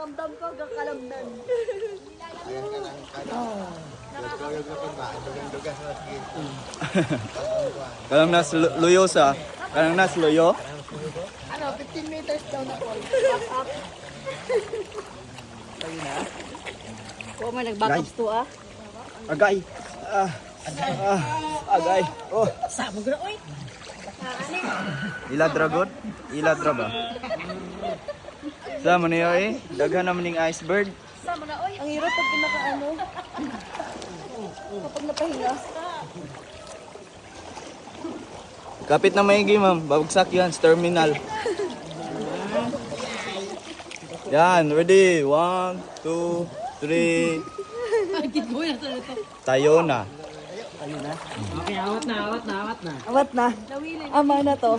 Ramdam ko gakalamnan. Kanang nas luyo sa. Kanang nas luyo. Ano, 15 meters daw na fall. Back up. Tayo na. Oo, may nag-back up to ah. Agay. Agay. Oh. Sama ko na, oy. Iladra god? Iladra ba? Sama niyo eh. Daghan naman ning iceberg. Sama na, oy. Ang hirap pag pinaka-ano. Kapag napahinga. Kapit na maigi ma'am. Babagsak yan sa terminal. Yan. Ready? 1, 2, 3. Tayo na. Awat na. Ama na to.